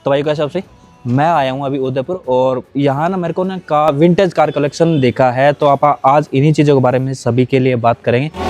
तो भाई कैसे आपसे मैं आया हूँ अभी उदयपुर और यहाँ ना मेरे को ना विंटेज कार कलेक्शन देखा है, तो आप आज इन्हीं चीज़ों के बारे में सभी के लिए बात करेंगे।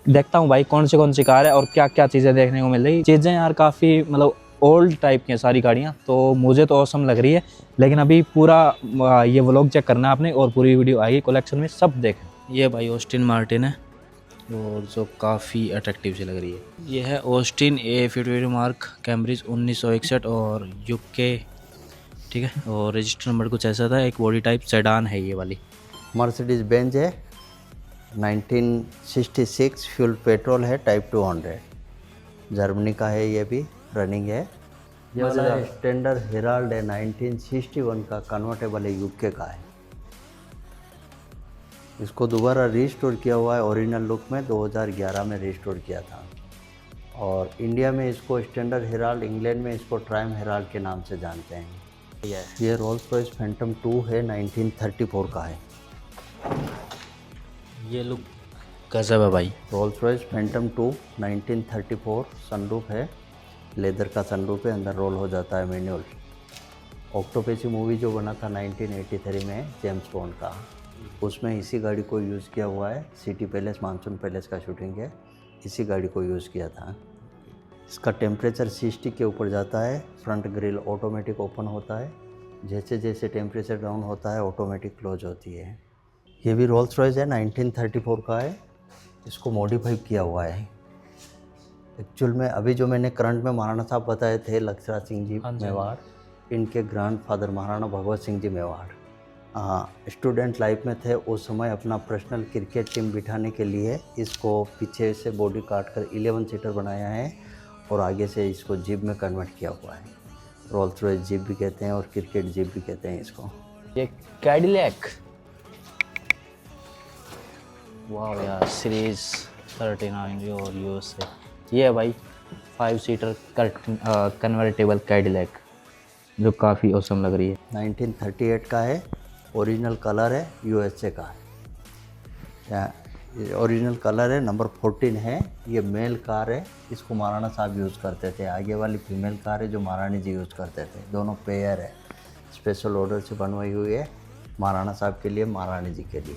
देखता हूँ भाई कौन सी कार है और क्या क्या चीज़ें देखने को मिल रही। चीज़ें यार काफ़ी मतलब ओल्ड टाइप की हैं सारी गाड़ियाँ, तो मुझे तो औसम लग रही है। लेकिन अभी पूरा ये व्लॉग चेक करना है आपने और पूरी वीडियो आएगी कलेक्शन में, सब देखें। ये भाई ऑस्टिन मार्टिन है और जो काफ़ी अट्रैक्टिव सी लग रही है। ये है ऑस्टिन A52 मार्क कैम्ब्रिज 1961 और यूके, ठीक है। और रजिस्टर नंबर कुछ ऐसा था। एक बॉडी टाइप सेडान है ये वाली। मर्सिडीज बेंज है 1966, फ्यूल पेट्रोल है टाइप 200, जर्मनी का है, ये भी रनिंग है। ये वाला स्टैंडर्ड हेराल्ड है 1961 का, कन्वर्टेबल है, यूके का है। इसको दोबारा रिस्टोर किया हुआ है ओरिजिनल लुक में, 2011 में रिस्टोर किया था। और इंडिया में इसको स्टैंडर्ड हेराल्ड, इंग्लैंड में इसको ट्राइम हेराल्ड के नाम से जानते हैं। ये रोल्स रॉयस फैंटम 2 है, 1934 का है। ये लुक गजब है भाई। रोल्स रॉयस फैंटम 2 1934, सनरूफ है, लेदर का सनरूफ है, अंदर रोल हो जाता है मैनुअल। ऑक्टोपसी मूवी जो बना था 1983 में जेम्स बॉन्ड का, उसमें इसी गाड़ी को यूज़ किया हुआ है। सिटी पैलेस, मानसून पैलेस का शूटिंग है, इसी गाड़ी को यूज़ किया था। इसका टेम्परेचर 60 के ऊपर जाता है। फ्रंट ग्रिल ऑटोमेटिक ओपन होता है, जैसे जैसे टेम्परेचर डाउन होता है ऑटोमेटिक क्लोज होती है। ये भी रोल्स रॉयस है, 1934 का है। इसको मॉडिफाई किया हुआ है। एक्चुअल में अभी जो मैंने करंट में महाराणा साहब बताए थे, लक्षराज सिंह जी मेवाड़, इनके ग्रैंडफादर महाराणा भगवत सिंह जी मेवाड़, हाँ, स्टूडेंट लाइफ में थे उस समय। अपना पर्सनल क्रिकेट टीम बिठाने के लिए इसको पीछे से बॉडी काट कर 11 सीटर बनाया है और आगे से इसको जीप में कन्वर्ट किया हुआ है। रोल्स रॉयस जीप भी कहते हैं और क्रिकेट जीप भी कहते हैं इसको। ये कैडिलैक, वाह यार, सीरीज 39 और यूएसए। ये है भाई 5 सीटर कन्वर्टेबल कैडिलैक, जो काफ़ी औसम लग रही है। 1938 का है, ओरिजिनल कलर है, यूएसए का है। ओरिजिनल कलर है, नंबर 14 है। ये मेल कार है, इसको महाराणा साहब यूज़ करते थे। आगे वाली फीमेल कार है जो महारानी जी यूज़ करते थे। दोनों पेयर है, स्पेशल ऑर्डर से बनवाई हुई है महाराणा साहब के लिए, महारानी जी के लिए।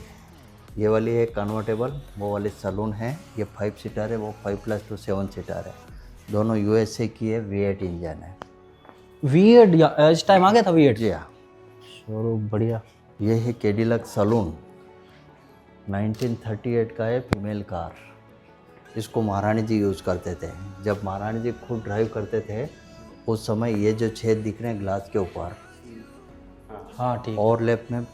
ये वाली है कन्वर्टेबल, वो वाली सलून है। ये 5 सीटर है, वो 5+2 7 सीटर है। दोनों यूएसए की है, V8 इंजन है। V8 इस टाइम आ गया था V8? जी हाँ। चलो बढ़िया। ये है कैडिलैक सलून, 1938 का है, फीमेल कार। इसको महारानी जी यूज़ करते थे। जब महारानी जी खुद ड्राइव करते थे उस समय ये जो छेद दिख रहे हैं ग्लास के ऊपर, हाँ ठीक, और लेफ्ट में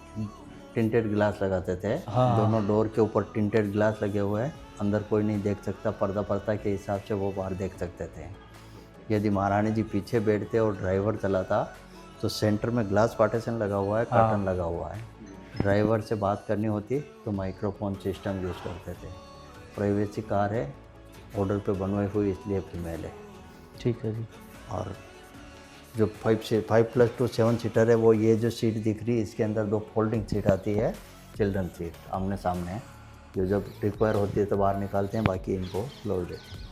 टिंटेड ग्लास लगाते थे। हाँ। दोनों डोर के ऊपर टिंटेड ग्लास लगे हुए हैं, अंदर कोई नहीं देख सकता। पर्दा के हिसाब से वो बाहर देख सकते थे। यदि महारानी जी पीछे बैठते और ड्राइवर चलाता तो सेंटर में ग्लास पार्टीशन लगा हुआ है, कर्टन लगा हुआ है। ड्राइवर से बात करनी होती तो माइक्रोफोन सिस्टम यूज़ करते थे। प्राइवेसी कार है, ऑर्डर पे बनवाई हुई, इसलिए फीमेल है। ठीक है जी। और जो 5+2 7 सीटर है, वो ये जो सीट दिख रही है, इसके अंदर 2 फोल्डिंग सीट आती है, चिल्ड्रन सीट, आमने सामने, जो जब रिक्वायर होती है तो बाहर निकालते हैं, बाकी इनको लोड देते हैं।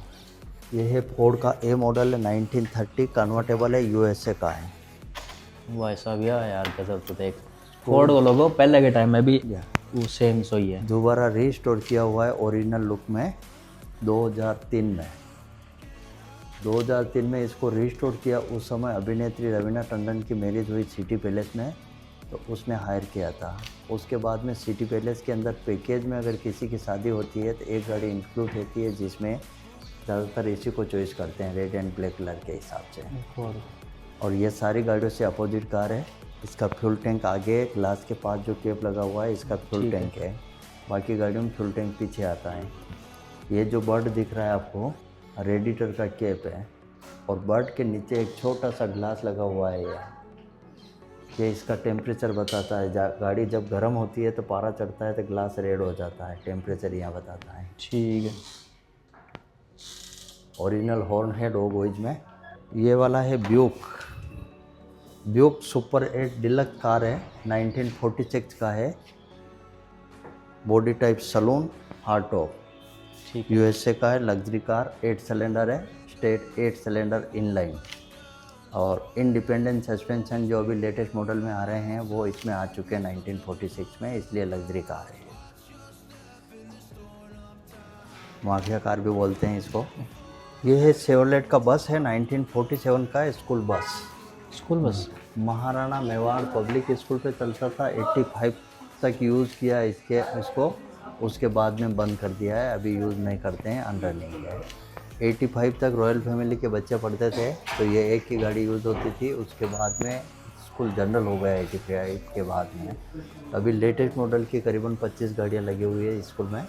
ये है फोर्ड का A मॉडल है, 1930, कन्वर्टेबल है, यूएसए का है। वैसा भी है यार, गजब। तो देख, फोर्ड को लोगो पहले के टाइम में भी वो सेम सो ही है। दोबारा रीस्टोर किया हुआ है ओरिजिनल लुक में 2003 में। 2003 में इसको रीस्टोर किया। उस समय अभिनेत्री रवीना टंडन की मैरिज हुई सिटी पैलेस में, तो उसने हायर किया था। उसके बाद में सिटी पैलेस के अंदर पैकेज में अगर किसी की शादी होती है तो एक गाड़ी इंक्लूड होती है, जिसमें ज़्यादातर इसी को चॉइस करते हैं रेड एंड ब्लैक कलर के हिसाब से। और ये सारी गाड़ियों से अपोजिट कार है। इसका फ्यूल टैंक आगे ग्लास के पास जो कैप लगा हुआ है इसका फ्यूल टैंक है, बाकी गाड़ियों में फ्यूल टैंक पीछे आता है। ये जो बर्ड दिख रहा है आपको, रेडिएटर का कैप है, और बर्ड के नीचे एक छोटा सा ग्लास लगा हुआ है। ये इसका टेम्परेचर बताता है। गाड़ी जब गर्म होती है तो पारा चढ़ता है तो ग्लास रेड हो जाता है, टेम्परेचर यहाँ बताता है। ठीक है। ओरिजिनल हॉर्न है डॉग वॉइस में। ये वाला है ब्यूक सुपर 8 डिलक्स कार है, 1946 का है। Body type saloon, hard top, ठीक यूएसए का है। लग्जरी कार, 8 सिलेंडर है, स्टेट 8 सिलेंडर इनलाइन, और इंडिपेंडेंट सस्पेंशन जो अभी लेटेस्ट मॉडल में आ रहे हैं वो इसमें आ चुके हैं 1946 में, इसलिए लग्जरी कार है। माफिया कार भी बोलते हैं इसको। ये है शेवरलेट का बस है, 1947 का school bus. Maharana Mewar public school पे चलता था, 85 तक यूज़ किया इसको, उसके बाद में बंद कर दिया है, अभी यूज़ नहीं करते हैं, अंडर नहीं है। 85 तक रॉयल फैमिली के बच्चे पढ़ते थे, तो ये एक ही गाड़ी यूज़ होती थी। उसके बाद में स्कूल जनरल हो गया 85 के बाद में। अभी लेटेस्ट मॉडल की करीबन 25 गाड़ियाँ लगी हुई है स्कूल में,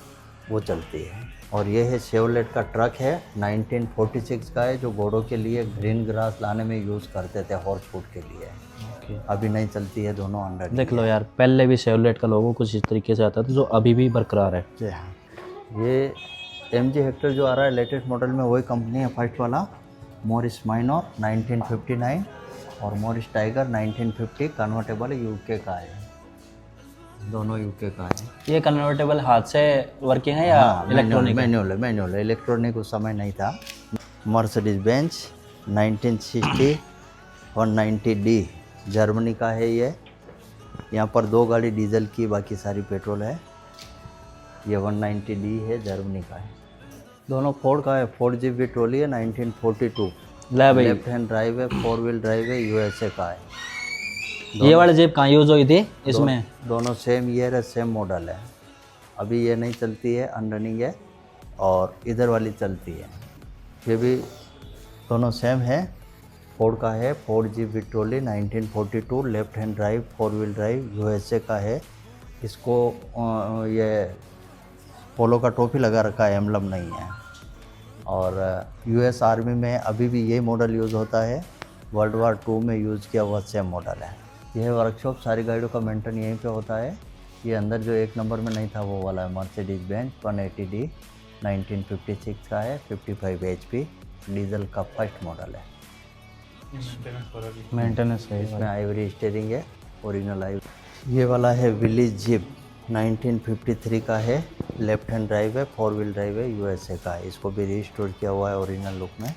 वो चलती है। और ये है शेवरलेट का ट्रक है, 1946 का है, जो घोड़ों के लिए ग्रीन ग्रास लाने में यूज़ करते थे, हॉर्स फूड के लिए। अभी नहीं चलती है, दोनों अंडर। देख लो यार, पहले भी शेवरलेट का लोगो कुछ इस तरीके से आता था, जो अभी भी बरकरार है। जी हाँ। ये MG हेक्टर जो आ रहा है लेटेस्ट मॉडल में, वही कंपनी है फर्स्ट वाला। मॉरिस माइनर 1959 और मॉरिस टाइगर 1950, कन्वर्टेबल यूके का है, दोनों यूके का है। ये कन्वर्टेबल हाथ से वर्किंग है या इलेक्ट्रॉनिक? मैनुअल है, इलेक्ट्रॉनिक उस समय नहीं था। मर्सिडीज बेंच 1960 190D, जर्मनी का है ये। यहाँ पर 2 गाड़ी डीजल की, बाकी सारी पेट्रोल है। ये 190D है, जर्मनी का है। दोनों फोर्ड का है, फोर्ड जीप भी ट्रॉली है, 1942। लेफ्ट हैंड ड्राइव है, 4 व्हील ड्राइव है, यूएसए का है। ये वाली जीप कहाँ यूज हुई थी इसमें? दोनों सेम ईयर है, सेम मॉडल है। अभी ये नहीं चलती है, अनरनिंग है, और इधर वाली चलती है। ये भी दोनों सेम है, फोर्ड का है, Ford jeep Victoria 1942, left hand drive, 4 wheel drive, USA का है। इसको ये पोलो का टोपी लगा रखा है, एम्बलम नहीं है। और यूएस आर्मी में अभी भी यही मॉडल यूज़ होता है, वर्ल्ड वार 2 में यूज़ किया हुआ सेम मॉडल है। यह वर्कशॉप सारी गाड़ियों का मेंटेन यहीं पे होता है। ये अंदर जो 1 नंबर में नहीं था वो वाला है, मर्सिडीज बेंज 180D 1956 का है, 55 HP, डीजल का फर्स्ट मॉडल है। मेंटेनेंस है इसमें आइवरी स्टीयरिंग है, ओरिजिनल आइवरी। ये वाला है विलेज जीप 1953 का है, लेफ्ट हैंड ड्राइव है, 4 व्हील ड्राइव है, यूएसए का है। इसको भी रिस्टोर किया हुआ है ओरिजिनल लुक में,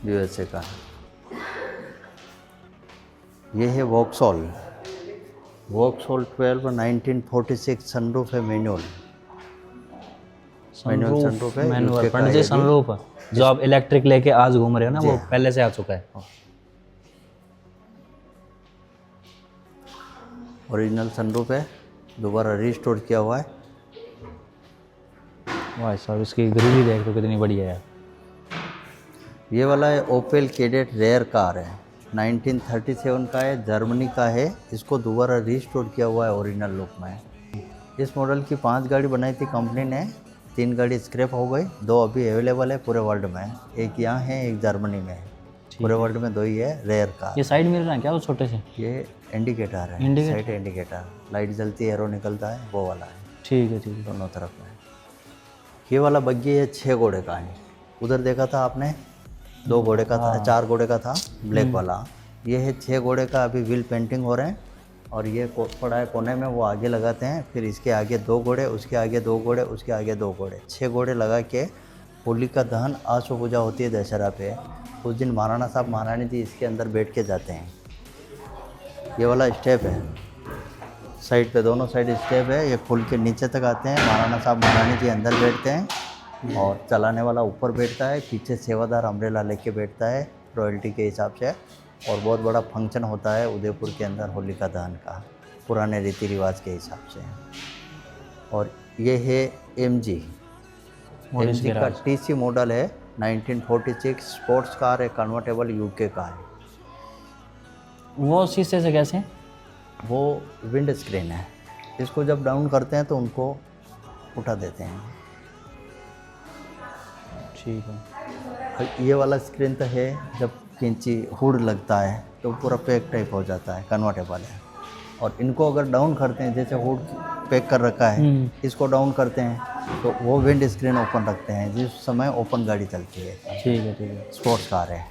यूएसए का है। ये है वॉक्सॉल 12 1946, सनरूफ है, मैनुअल सनरूफ है, मैनुअल पंडित सनरूफ, जो आप इलेक्ट्रिक लेके आज घूम रहे हो ना, वो पहले से आ चुका है। ओरिजिनल सनरूफ है, दोबारा रिस्टोर किया हुआ है। वाह साहब, इसकी ग्रिल ही देख लो कितनी बढ़िया है। ये वाला है ओपेल कैडेट रेयर कार है, 1937 का है, जर्मनी का है। इसको दोबारा रिस्टोर किया हुआ है ओरिजिनल लुक में। इस मॉडल की 5 गाड़ी बनाई थी कंपनी ने, 3 गाड़ी स्क्रैप हो गई, 2 अभी अवेलेबल है पूरे वर्ल्ड में। एक यहाँ है, एक जर्मनी में है, पूरे वर्ल्ड में 2 ही है रेयर कार। ये साइड मिरर है क्या वो छोटे से? ये इंडिकेटर है, साइड इंडिकेटर, लाइट जलती है, एरो निकलता है, वो वाला है। ठीक है, ठीक है। दोनों तरफ में। ये वाला बग्गी है, 6 घोड़े का है। उधर देखा था आपने 2 घोड़े का था, 4 घोड़े का था, ब्लैक वाला। ये है 6 घोड़े का, अभी व्हील पेंटिंग हो रहे हैं। और ये पड़ा है कोने में, वो आगे लगाते हैं, फिर इसके आगे 2 घोड़े, उसके आगे 2 घोड़े, उसके आगे 2 घोड़े, 6 घोड़े लगा के होलिका दहन आशु पूजा होती है दशहरा पे। उस दिन महाराणा साहब महारानी जी इसके अंदर बैठ के जाते हैं। ये वाला स्टेप है, साइड पे दोनों साइड स्टेप है, ये खुल के नीचे तक आते हैं। महाराणा साहब महारानी जी अंदर बैठते हैं और चलाने वाला ऊपर बैठता है, पीछे सेवादार अम्ब्रेला लेके बैठता है रॉयल्टी के हिसाब से। और बहुत बड़ा फंक्शन होता है उदयपुर के अंदर होलिका दहन का, पुराने रीति रिवाज के हिसाब से। और ये है MG का TC मॉडल है, 1946 स्पोर्ट्स कार है, कन्वर्टेबल UK का है। वो शीशे से कैसे? वो विंड स्क्रीन है, इसको जब डाउन करते हैं तो उनको उठा देते हैं। ठीक है। और ये वाला स्क्रीन तो है, जब किंची हुड लगता है तो पूरा पैक टाइप हो जाता है, कन्वर्टेबल है। और इनको अगर डाउन करते हैं, जैसे हुड पैक कर रखा है, इसको डाउन करते हैं तो वो विंड स्क्रीन ओपन रखते हैं, जिस समय ओपन गाड़ी चलती है। ठीक है, ठीक है। स्पोर्ट्स कार है।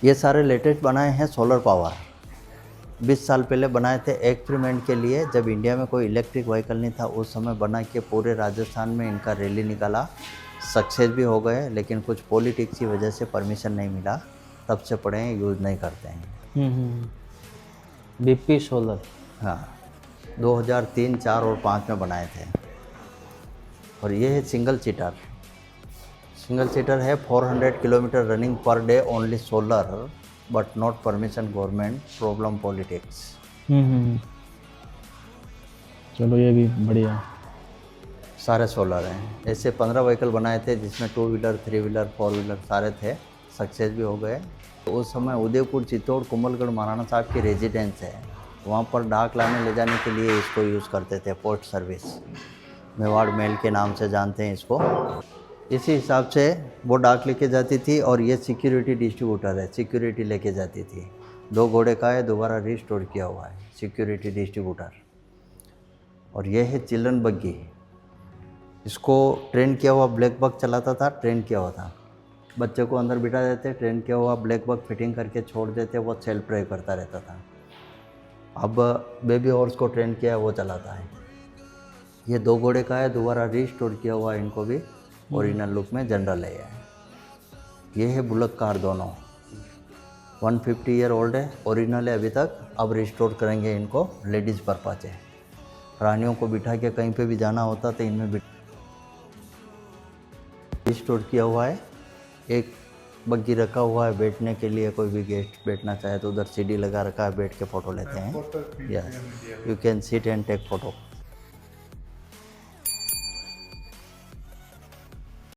ये सारे लेटेस्ट बनाए हैं सोलर पावर। 20 साल पहले बनाए थे एक्सपेरिमेंट के लिए, जब इंडिया में कोई इलेक्ट्रिक व्हीकल नहीं था, उस समय बना के पूरे राजस्थान में इनका रैली निकाला। सक्सेस भी हो गए, लेकिन कुछ पॉलिटिक्स की वजह से परमिशन नहीं मिला, तब से पड़े हैं, यूज़ नहीं करते हैं। BP solar. हाँ, 2003, 4 और 5 में बनाए थे। और ये है सिंगल सीटर है, 400 kilometre running per day, only solar, but not permission government, problem politics. चलो ये भी बढ़िया। सारे सोलर हैं। ऐसे 15 व्हीकल बनाए थे, जिसमें 2 व्हीलर, 3 व्हीलर, 4 व्हीलर सारे थे, सक्सेस भी हो गए। तो उस समय उदयपुर, चित्तौड़, कुंभलगढ़ महाराणा साहब की रेजिडेंस है, वहाँ पर डाक लाने ले जाने के लिए इसको यूज़ करते थे, पोस्ट सर्विस, मेवाड़ मेल के नाम से जानते हैं इसको। इसी हिसाब से वो डाक लेके जाती थी, और ये सिक्योरिटी डिस्ट्रीब्यूटर है, सिक्योरिटी लेके जाती थी। 2 घोड़े का है, दोबारा रिस्टोर किया हुआ है, सिक्योरिटी डिस्ट्रीब्यूटर। और ये है चिल्ड्रन बग्गी, इसको ट्रेन किया हुआ ब्लैक बक चलाता था, ट्रेन किया हुआ था, बच्चे को अंदर बिठा देते, ट्रेन किया हुआ ब्लैक बक फिटिंग करके छोड़ देते, वो सेल्फ ड्राइव करता रहता था। अब बेबी हॉर्स को ट्रेन किया है, वो चलाता है। ये 2 घोड़े का है, दोबारा रिस्टोर किया हुआ है, इनको भी ओरिजिनल लुक में जनरल है। ये है बुलक कार, दोनों 150 ईयर ओल्ड है, ओरिजिनल है अभी तक, अब रिस्टोर करेंगे इनको, लेडीज़ पर्पज है। रानियों को बिठा के कहीं पे भी जाना होता तो इनमें रिस्टोर किया हुआ है। एक बग्गी रखा हुआ है बैठने के लिए, कोई भी गेस्ट बैठना चाहे तो उधर सीढ़ी लगा रखा है, बैठ के फ़ोटो लेते हैं। Yes, you can sit and take photo.